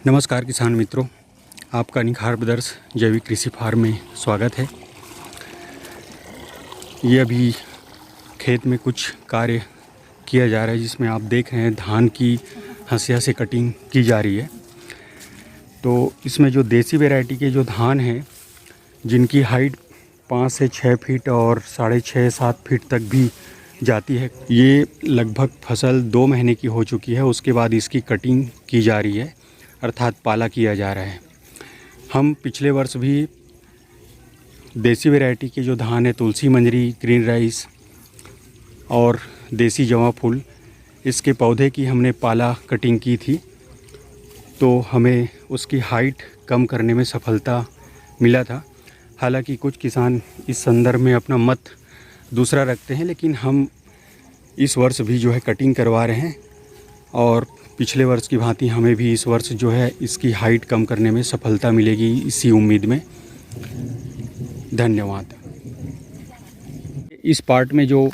नमस्कार किसान मित्रों, आपका निखार ब्रदर्स जैविक कृषि फार्म में स्वागत है। ये अभी खेत में कुछ कार्य किया जा रहा है जिसमें आप देख रहे हैं धान की हंसिया से कटिंग की जा रही है। तो इसमें जो देसी वैरायटी के जो धान हैं जिनकी हाइट 5 से 6 फीट और 6.5-7 फीट तक भी जाती है, ये लगभग फसल 2 महीने की हो चुकी है। उसके बाद इसकी कटिंग की जा रही है, अर्थात पाला किया जा रहा है। हम पिछले वर्ष भी देसी वैरायटी के जो धान है, तुलसी मंजरी, ग्रीन राइस और देसी जवा फूल, इसके पौधे की हमने पाला कटिंग की थी। तो हमें उसकी हाइट कम करने में सफलता मिला था। हालांकि कुछ किसान इस संदर्भ में अपना मत दूसरा रखते हैं, लेकिन हम इस वर्ष भी जो है कटिंग करवा रहे हैं और पिछले वर्ष की भांति हमें भी इस वर्ष जो है इसकी हाइट कम करने में सफलता मिलेगी, इसी उम्मीद में। धन्यवाद। इस पार्ट में जो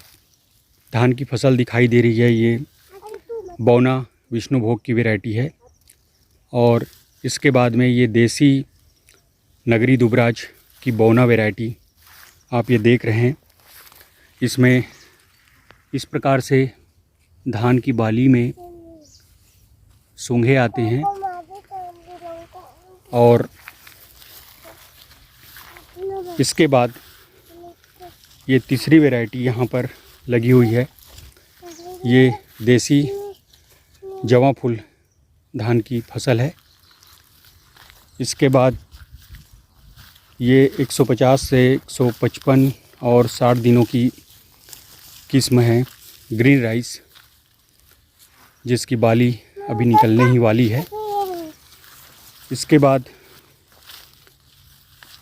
धान की फसल दिखाई दे रही है, ये बौना विष्णुभोग की वैरायटी है और इसके बाद में ये देसी नगरी दुबराज की बौना वैरायटी आप ये देख रहे हैं। इसमें इस प्रकार से धान की बाली में सूंघे आते हैं और इसके बाद ये तीसरी वैरायटी यहाँ पर लगी हुई है। ये देसी जवा फूल धान की फसल है। इसके बाद ये 150 से 155 और 60 दिनों की किस्म है ग्रीन राइस, जिसकी बाली अभी निकलने ही वाली है। इसके बाद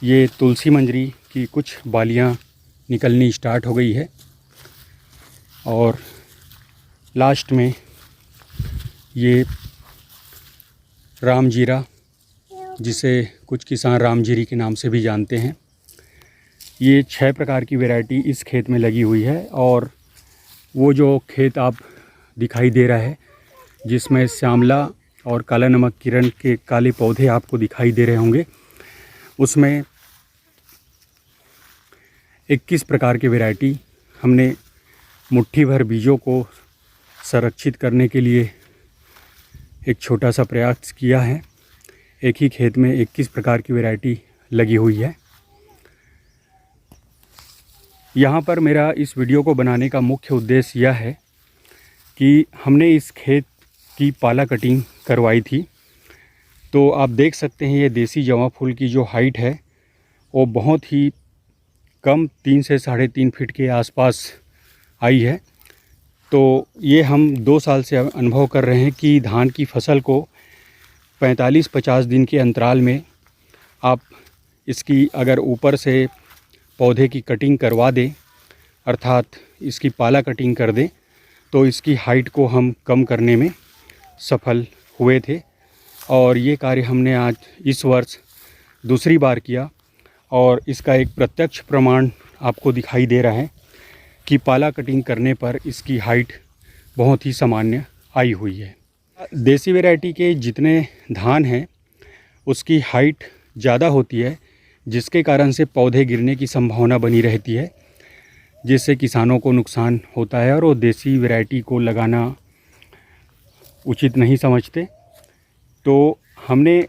ये तुलसी मंजरी की कुछ बालियां निकलनी स्टार्ट हो गई है और लास्ट में ये राम जीरा, जिसे कुछ किसान राम जीरी के नाम से भी जानते हैं। ये 6 प्रकार की वैरायटी इस खेत में लगी हुई है और वो जो खेत आप दिखाई दे रहा है जिसमें श्यामला और काला नमक किरण के काले पौधे आपको दिखाई दे रहे होंगे, उसमें 21 प्रकार के वैरायटी हमने मुट्ठी भर बीजों को संरक्षित करने के लिए एक छोटा सा प्रयास किया है। एक ही खेत में 21 प्रकार की वैरायटी लगी हुई है। यहाँ पर मेरा इस वीडियो को बनाने का मुख्य उद्देश्य यह है कि हमने इस खेत की पाला कटिंग करवाई थी। तो आप देख सकते हैं ये देसी जवा फूल की जो हाइट है वो बहुत ही कम 3 से 3.5 फीट के आसपास आई है। तो ये हम 2 साल से अनुभव कर रहे हैं कि धान की फसल को 45-50 दिन के अंतराल में आप इसकी अगर ऊपर से पौधे की कटिंग करवा दें, अर्थात इसकी पाला कटिंग कर दें, तो इसकी हाइट को हम कम करने में सफल हुए थे। और ये कार्य हमने आज इस वर्ष दूसरी बार किया और इसका एक प्रत्यक्ष प्रमाण आपको दिखाई दे रहा है कि पाला कटिंग करने पर इसकी हाइट बहुत ही सामान्य आई हुई है। देसी वैरायटी के जितने धान हैं उसकी हाइट ज़्यादा होती है, जिसके कारण से पौधे गिरने की संभावना बनी रहती है, जिससे किसानों को नुकसान होता है और वो देसी वैरायटी को लगाना उचित नहीं समझते। तो हमने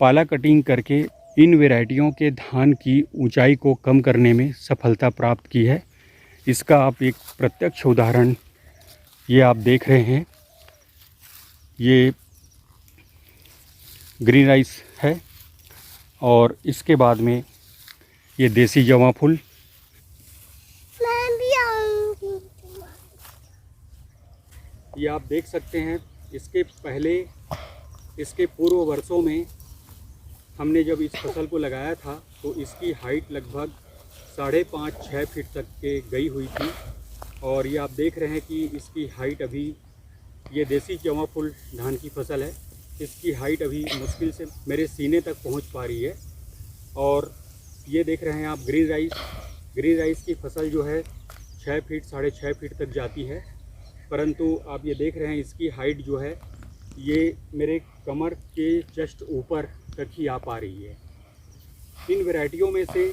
पाला कटिंग करके इन वैरायटियों के धान की ऊंचाई को कम करने में सफलता प्राप्त की है। इसका आप एक प्रत्यक्ष उदाहरण ये आप देख रहे हैं। ये ग्रीन राइस है और इसके बाद में ये देसी जवा फूल। ये आप देख सकते हैं। इसके पहले, इसके पूर्व वर्षों में हमने जब इस फसल को लगाया था तो इसकी हाइट लगभग 5.5-6 फीट तक के गई हुई थी। और ये आप देख रहे हैं कि इसकी हाइट अभी, ये देसी जवा फूल धान की फसल है, इसकी हाइट अभी मुश्किल से मेरे सीने तक पहुंच पा रही है। और ये देख रहे हैं आप ग्रीन राइस की फसल जो है 6 फीट 6.5 फीट तक जाती है, परंतु आप ये देख रहे हैं इसकी हाइट जो है ये मेरे कमर के जस्ट ऊपर तक ही आ पा रही है। इन वैरायटियों में से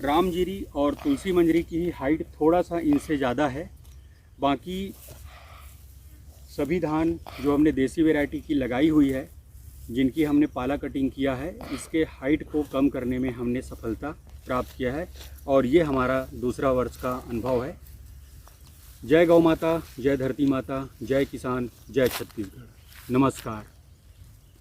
रामजीरी और तुलसी मंजरी की हाइट थोड़ा सा इनसे ज़्यादा है। बाकी सभी धान जो हमने देसी वैरायटी की लगाई हुई है, जिनकी हमने पाला कटिंग किया है, इसके हाइट को कम करने में हमने सफलता प्राप्त किया है और ये हमारा दूसरा वर्ष का अनुभव है। जय गौ माता, जय धरती माता, जय किसान, जय छत्तीसगढ़। नमस्कार।